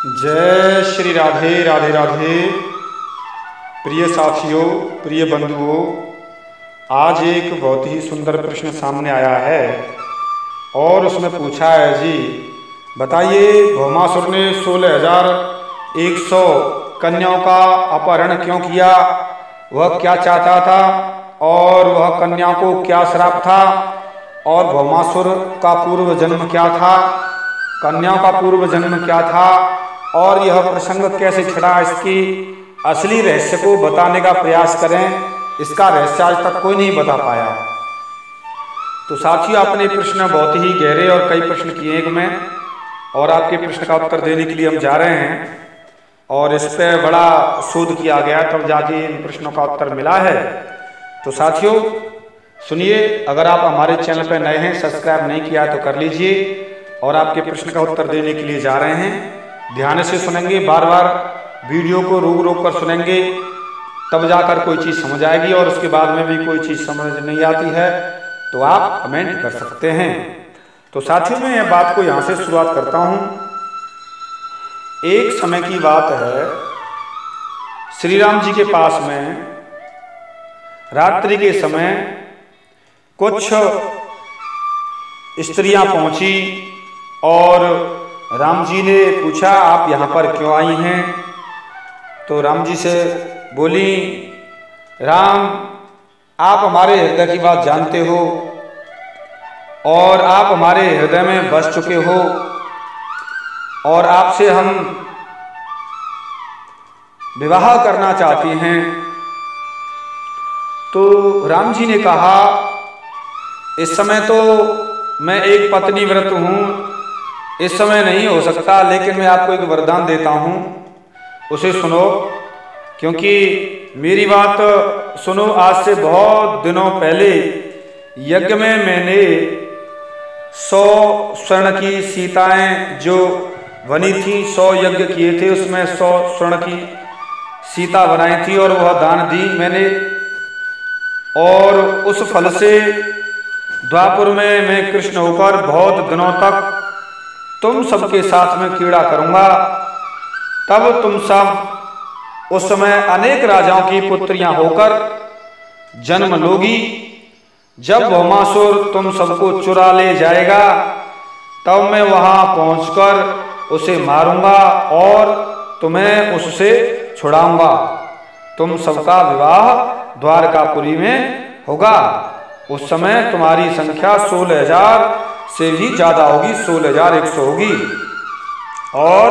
जय श्री राधे राधे राधे। प्रिय साथियों, प्रिय बंधुओं, आज एक बहुत ही सुंदर प्रश्न सामने आया है और उसमें पूछा है, जी बताइए, भौमासुर ने 16,100 कन्याओं का अपहरण क्यों किया? वह क्या चाहता था और वह कन्याओं को क्या श्राप था? और भौमासुर का पूर्व जन्म क्या था? कन्याओं का पूर्व जन्म क्या था? और यह प्रसंग कैसे छिड़ा? इसकी असली रहस्य को बताने का प्रयास करें। इसका रहस्य आज तक कोई नहीं बता पाया। तो साथियों, आपने प्रश्न बहुत ही गहरे और कई प्रश्न किए एक में, और आपके प्रश्न का उत्तर देने के लिए हम जा रहे हैं और इस पर बड़ा शोध किया गया, तब जाके इन प्रश्नों का उत्तर मिला है। तो साथियों सुनिए, अगर आप हमारे चैनल पर नए हैं, सब्सक्राइब नहीं किया तो कर लीजिए, और आपके प्रश्न का उत्तर देने के लिए जा रहे हैं। ध्यान से सुनेंगे, बार बार वीडियो को रोक कर सुनेंगे, तब जाकर कोई चीज़ समझ आएगी। और उसके बाद में भी कोई चीज़ समझ नहीं आती है तो आप कमेंट कर सकते हैं। तो साथियों, मैं यह बात को यहाँ से शुरुआत करता हूँ। एक समय की बात है, श्री राम जी के पास में रात्रि के समय कुछ स्त्रियां पहुंची और राम जी ने पूछा, आप यहाँ पर क्यों आई हैं? तो राम जी से बोली, राम आप हमारे हृदय की बात जानते हो और आप हमारे हृदय में बस चुके हो, और आपसे हम विवाह करना चाहती हैं। तो राम जी ने कहा, इस समय तो मैं एक पत्नी व्रत हूँ, इस समय नहीं हो सकता, लेकिन मैं आपको एक वरदान देता हूँ, उसे सुनो। क्योंकि मेरी बात सुनो, आज से बहुत दिनों पहले यज्ञ में मैंने 100 स्वर्ण की सीताएं जो बनी थी, 100 यज्ञ किए थे, उसमें 100 स्वर्ण की सीता बनाई थी और वह दान दी मैंने। और उस फल से द्वापुर में मैं कृष्ण होकर बहुत दिनों तक तुम सबके साथ में क्रीड़ा करूंगा। तब तुम सब उस समय अनेक राजाओं की पुत्रियां होकर जन्म लोगी। जब भौमासुर तुम सबको चुरा ले जाएगा, तब मैं वहां पहुंचकर उसे मारूंगा और तुम्हें उससे छुड़ाऊंगा। तुम सबका विवाह द्वारकापुरी में होगा। उस समय तुम्हारी संख्या 16,000 से भी ज्यादा होगी, 16,100 होगी, और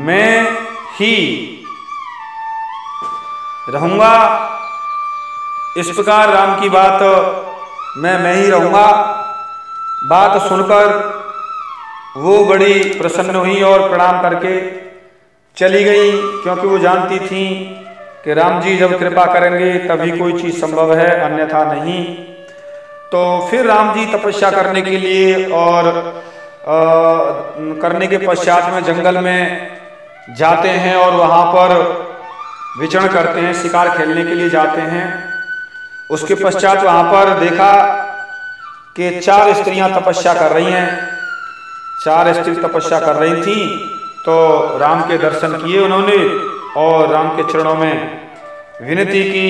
मैं ही रहूंगा। इस प्रकार राम की बात, मैं ही रहूंगा, बात सुनकर वो बड़ी प्रसन्न हुई और प्रणाम करके चली गई, क्योंकि वो जानती थी कि राम जी जब कृपा करेंगे तभी कोई चीज़ संभव है, अन्यथा नहीं। तो फिर राम जी तपस्या करने के लिए और करने के पश्चात में जंगल में जाते हैं और वहाँ पर विचरण करते हैं, शिकार खेलने के लिए जाते हैं। उसके पश्चात वहाँ पर देखा कि 4 स्त्रियां तपस्या कर रही हैं। 4 स्त्री तपस्या कर रही थीं, तो राम के दर्शन किए उन्होंने और राम के चरणों में विनती की,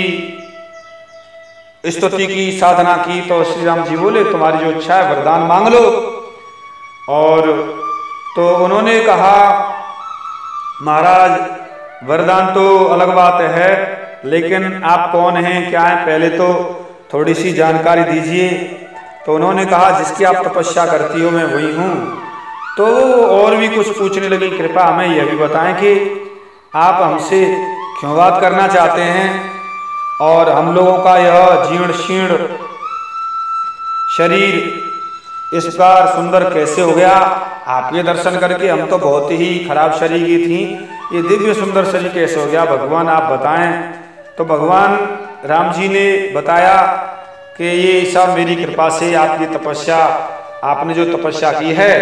स्तुति की, साधना की। तो श्री राम जी बोले, तुम्हारी जो इच्छा है वरदान मांग लो। और तो उन्होंने कहा, महाराज वरदान तो अलग बात है, लेकिन आप कौन हैं, क्या हैं, पहले तो थोड़ी सी जानकारी दीजिए। तो उन्होंने कहा, जिसकी आप तपस्या करती हो मैं वही हूँ। तो और भी कुछ पूछने लगी, कृपा हमें यह भी बताएं कि आप हमसे क्यों बात करना चाहते हैं, और हम लोगों का यह जीर्ण शीर्ण शरीर इस प्रकार सुंदर कैसे हो गया? आपके दर्शन करके हम तो बहुत ही खराब शरीर की थी, ये दिव्य सुंदर शरीर कैसे हो गया? भगवान आप बताएं। तो भगवान राम जी ने बताया कि ये सब मेरी कृपा से आपकी तपस्या, आपने जो तपस्या की है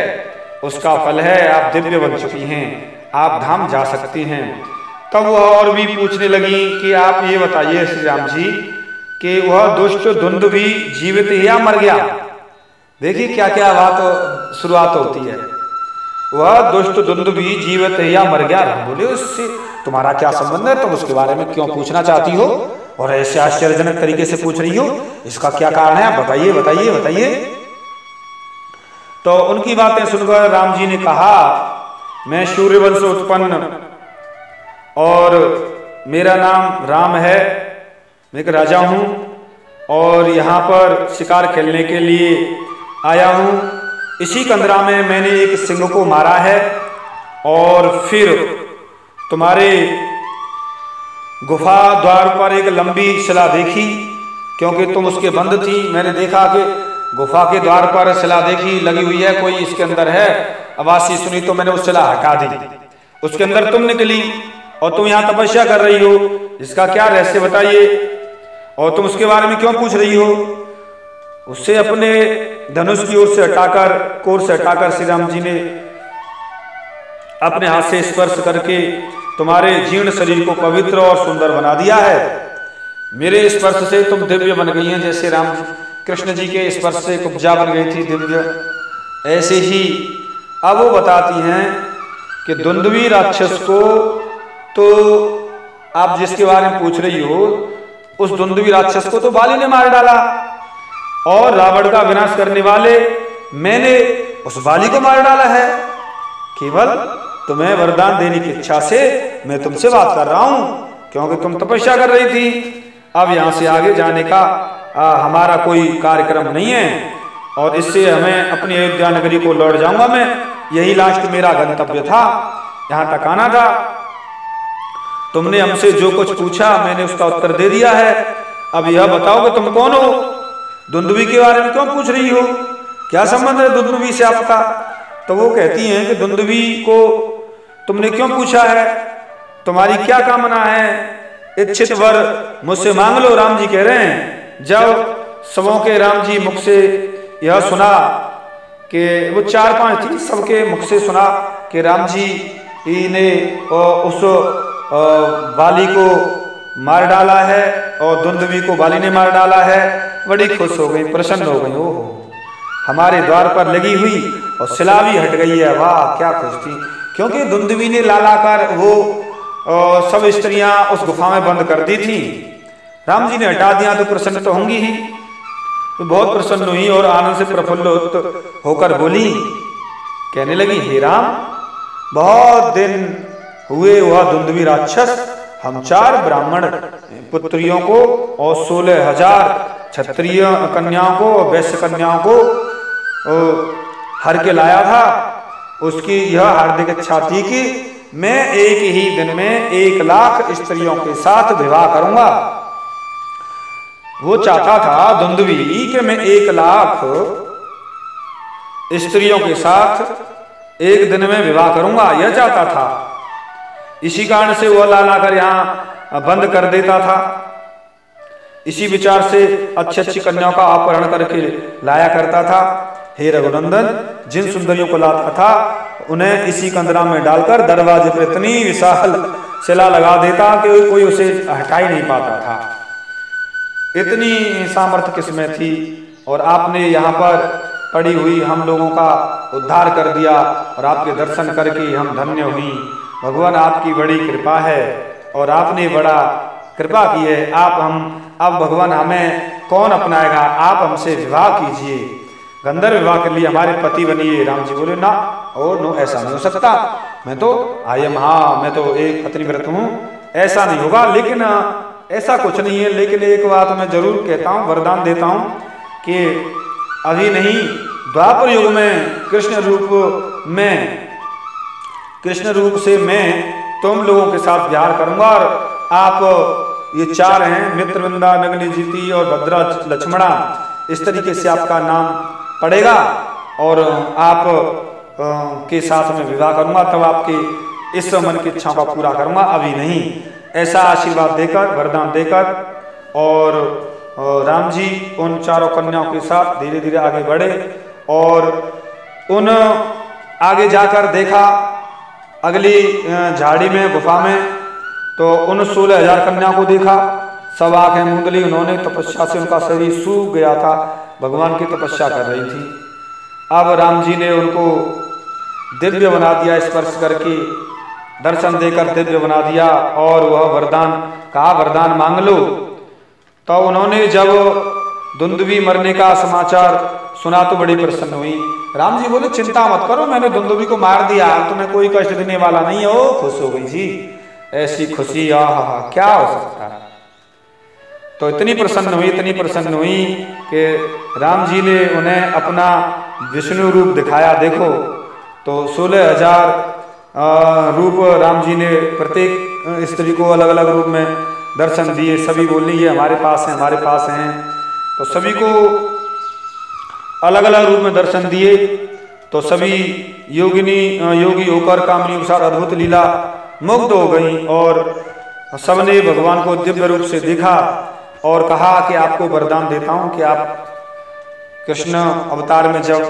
उसका फल है, आप दिव्य बन चुकी हैं, आप धाम जा सकती हैं। तब वह और भी पूछने लगी कि आप ये बताइए श्री राम जी कि वह दुष्ट द्वंद भी जीवित या मर गया? देखिए क्या क्या बात शुरुआत होती है। वह दुष्ट दुंदुभी जीवित है या मर गया। बोले उससे तुम्हारा क्या संबंध है, तुम उसके बारे में क्यों पूछना चाहती हो और ऐसे आश्चर्यजनक तरीके से पूछ रही हो, इसका क्या कारण है, बताइए बताइए बताइए। तो उनकी बातें सुनकर राम जी ने कहा, मैं सूर्यवंश उत्पन्न और मेरा नाम राम है, मैं एक राजा हूं और यहाँ पर शिकार खेलने के लिए आया हूं। इसी कंदरा में मैंने एक सिंह को मारा है और फिर तुम्हारे गुफा द्वार पर एक लंबी शिला देखी, क्योंकि तुम उसके बंद थी। मैंने देखा कि गुफा के द्वार पर शिला देखी लगी हुई है, कोई इसके अंदर है। आवाज सी सुनी तो मैंने वो शिला हटा दी, उसके अंदर तुम निकली और तुम यहाँ तपस्या कर रही हो, इसका क्या रहस्य बताइए, और तुम उसके बारे में क्यों पूछ रही हो। उससे अपने धनुष की ओर से हटाकर, कोर से हटाकर श्री राम जी ने अपने हाथ से स्पर्श करके तुम्हारे जीर्ण शरीर को पवित्र और सुंदर बना दिया है। मेरे स्पर्श से तुम दिव्य बन गई हैं, जैसे राम कृष्ण जी के स्पर्श से कुब्जा बन गई थी दिव्य, ऐसे ही अब वो बताती हैं कि दुंदुभी राक्षस को तो आप जिसके बारे में पूछ रही हो, उस दुंदुभी राक्षस को तो बाली ने मार डाला और रावण का विनाश करने वाले मैंने उस बाली को मार डाला है। केवल तुम्हें वरदान देने की इच्छा से मैं तुमसे बात कर रहा हूं, क्योंकि तुम तपस्या कर रही थी। अब यहां से आगे जाने का हमारा कोई कार्यक्रम नहीं है और इससे हमें अपनी अयोध्या नगरी को लौट जाऊंगा मैं, यही लास्ट मेरा गंतव्य था, यहां तक आना था। तुमने हमसे जो कुछ पूछा मैंने उसका उत्तर दे दिया है। अब यह बताओ कि तुम कौन हो, दुंदुभी के बारे में क्यों पूछ रही हो, क्या संबंध है दुंदुभी से आपका। तो वो कहती हैं कि दुंदुभी को तुमने क्यों पूछा है, तुम्हारी क्या कामना है, इच्छित वर मुझसे मांग लो। राम जी कह रहे हैं, जब सबों के राम जी मुख से यह सुना कि वो 4-5 थी, सबके मुख से सुना कि राम जी ने उस बाली को मार डाला है और दुंदुभी को बाली ने मार डाला है, बड़ी खुश हो गई, प्रसन्न हो गई। ओहो, हमारे द्वार पर लगी हुई और शिला भी हट गई है, वाह क्या खुश थी, क्योंकि दुंदुभी ने लालाकर वो सब स्त्रियां उस गुफा में बंद कर दी थी। राम जी ने हटा दिया तो प्रसन्न तो होंगी ही। तो बहुत प्रसन्न हुई और आनंद से प्रफुल्लित होकर बोली, कहने लगी, हे राम, बहुत दिन हुए वह दुंदुभी राक्षस हम 4 ब्राह्मण पुत्रियों को और 16,000 क्षत्रिय कन्याओं को और वैश्य कन्याओं को हर के लाया था। उसकी यह हार्दिक इच्छा थी कि मैं एक ही दिन में 1 लाख स्त्रियों के साथ विवाह करूंगा। वो चाहता था दुंदुभी कि मैं 1 लाख स्त्रियों के साथ एक दिन में विवाह करूंगा, यह चाहता था। इसी कारण से वह लालाकर यहाँ बंद कर देता था। इसी विचार से अच्छी अच्छी कन्याओं का अपहरण करके लाया करता था। हे रघुनंदन, जिन सुंदरियों को लाता था उन्हें इसी कंदरा में डालकर दरवाजे पर इतनी विशाल शिला लगा देता कि कोई उसे हटा ही नहीं पाता था। इतनी सामर्थ्य किसमें थी, और आपने यहाँ पर पड़ी हुई हम लोगों का उद्धार कर दिया और आपके दर्शन करके हम धन्य हुई। भगवान आपकी बड़ी कृपा है और आपने बड़ा कृपा की है। अब भगवान हमें कौन अपनाएगा, आप हमसे विवाह कीजिए, गंधर्व विवाह के लिए हमारे पति बनिए। राम जी बोले, ना और नो, ऐसा नहीं हो सकता, मैं तो मैं तो एक पतिव्रत हूँ, ऐसा नहीं होगा। लेकिन ऐसा कुछ नहीं है, लेकिन एक बात मैं जरूर कहता हूँ, वरदान देता हूँ कि अभी नहीं, द्वापर युग में कृष्ण रूप से मैं तुम लोगों के साथ विहार करूंगा और आप ये 4 हैं, मित्रवृंदा, नग्नजिति और भद्रा लक्ष्मणा, इस तरीके से आपका नाम पड़ेगा और आप के साथ में विवाह करूंगा, तब आपके इस मन की इच्छाओं का पूरा करूंगा, अभी नहीं। ऐसा आशीर्वाद देकर, वरदान देकर, और राम जी उन 4 कन्याओं के साथ धीरे धीरे आगे बढ़े और उन आगे जाकर देखा अगली झाड़ी में, गुफा में, तो उन 16,000 कन्याओं को देखा, सब आंखें मूंद ली उन्होंने, तपस्या से उनका शरीर सूख गया था, भगवान की तपस्या कर रही थी। अब राम जी ने उनको दिव्य बना दिया, स्पर्श करके दर्शन देकर दिव्य बना दिया। और वह वरदान कहा, वरदान मांग लो। तो उन्होंने जब दुंदुभी मरने का समाचार सुना तो बड़ी प्रसन्न हुई। राम जी बोले, चिंता मत करो, मैंने दुंदुभी को मार दिया, तुम्हें कोई कष्ट देने वाला नहीं है। ओ खुश हो गई जी, ऐसी खुशी आहा क्या हो सकता है। तो इतनी प्रसन्न हुई कि राम जी ने उन्हें अपना विष्णु रूप दिखाया। देखो तो 16,000 रूप राम जी ने प्रत्येक स्त्री को अलग अलग रूप में दर्शन दिए। सभी बोलने ये हमारे पास हैं, हमारे पास हैं। तो सभी को अलग अलग रूप में दर्शन दिए। तो सभी योगी होकर कामनी के साथ अद्भुत लीला मुग्ध हो गई। और सबने भगवान को दिव्य रूप से देखा और कहा कि आपको वरदान देता हूं कि आप कृष्ण अवतार में जब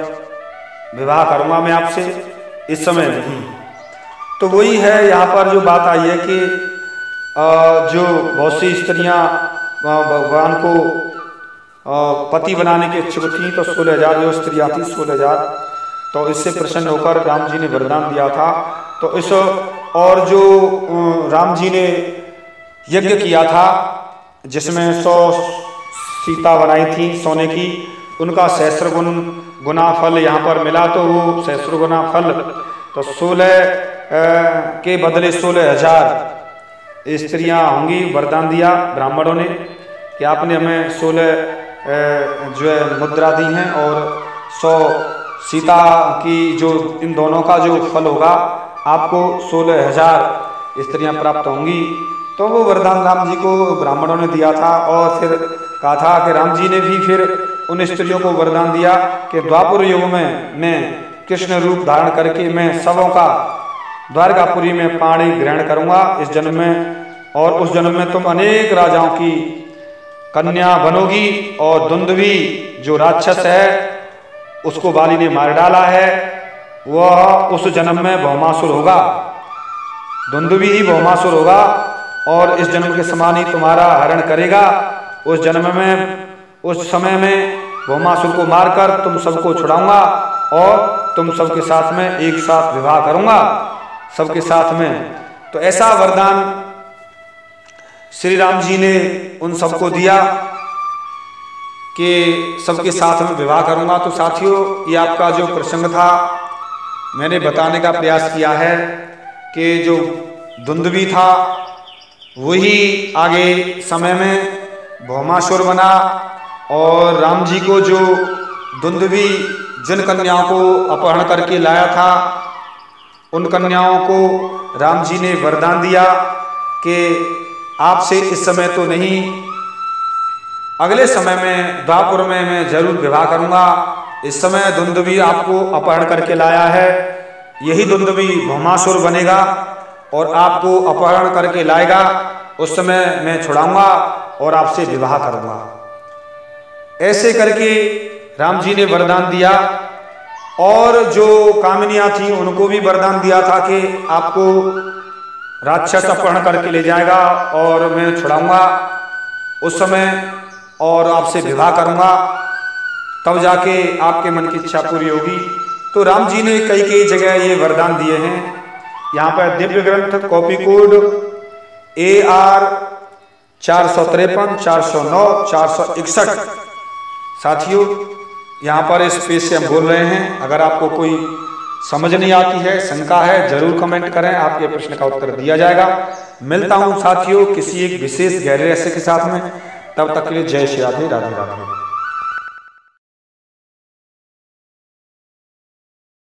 विवाह करूंगा मैं आपसे, इस समय नहीं। तो वही है, यहाँ पर जो बात आई है कि जो बहुत सी स्त्रियां भगवान को पति बनाने के इच्छुक थी, तो 16,000 जो स्त्रियां थी 16,000, तो इससे प्रसन्न होकर राम जी ने वरदान दिया था। तो इस और जो राम जी ने यज्ञ किया था जिसमें 100 सीता बनाई थी सोने की, उनका सहस्र गुना फल यहाँ पर मिला। तो वो सहस्र गुना फल तो 16 के बदले 16,000 स्त्रियां होंगी। वरदान दिया ब्राह्मणों ने कि आपने हमें 16 जो है मुद्रा दी हैं और 100 सीता की जो इन दोनों का जो फल होगा आपको 16,000 स्त्रियां प्राप्त होंगी। तो वो वरदान राम जी को ब्राह्मणों ने दिया था। और फिर कहा था कि राम जी ने भी फिर उन स्त्रियों को वरदान दिया कि द्वापर युग में मैं कृष्ण रूप धारण करके मैं सबों का द्वारकापुरी में पाणी ग्रहण करूंगा इस जन्म में, और उस जन्म में तुम अनेक राजाओं की कन्या बनोगी। और दुंदुभी जो राक्षस है उसको बाली ने मार डाला है, वह उस जन्म में भौमासुर होगा, दुंदुभी ही भौमासुर होगा और इस जन्म के समान ही तुम्हारा हरण करेगा। उस जन्म में उस समय में भौमासुर को मारकर तुम सबको छुड़ाऊंगा और तुम सबके साथ में एक साथ विवाह करूंगा सबके साथ में। तो ऐसा वरदान श्री राम जी ने उन सबको दिया कि सबके साथ में विवाह करूंगा। तो साथियों, ये आपका जो प्रसंग था मैंने बताने का प्रयास किया है कि जो दुंदुभी था वही आगे समय में भौमासुर बना, और राम जी को जो दुंदुभी जिन कन्याओं को अपहरण करके लाया था उन कन्याओं को राम जी ने वरदान दिया कि आपसे इस समय तो नहीं, अगले समय में द्वापर में मैं जरूर विवाह करूंगा। इस समय दुंदुभी आपको अपहरण करके लाया है, यही दुंदुभी भौमासुर बनेगा और आपको अपहरण करके लाएगा। उस समय मैं छुड़ाऊंगा और आपसे विवाह करूंगा। ऐसे करके राम जी ने वरदान दिया। और जो कामिनियां थी उनको भी वरदान दिया था कि आपको राक्षस अपहरण करके ले जाएगा और मैं छुड़ाऊंगा उस समय और आपसे विवाह करूंगा, तब जाके आपके मन की इच्छा पूरी होगी। तो राम जी ने कई कई जगह ये वरदान दिए हैं। यहाँ पर दिव्य ग्रंथ कॉपी कोड AR 453 409 461। साथियों, यहाँ पर इस पेज से हम बोल रहे हैं। अगर आपको कोई समझ नहीं आती है, शंका है, जरूर कमेंट करें, आपके प्रश्न का उत्तर दिया जाएगा। मिलता हूँ साथियों किसी एक विशेष गहरे रहस्य के साथ में, तब तक के लिए जय श्री राधे राधे राधे।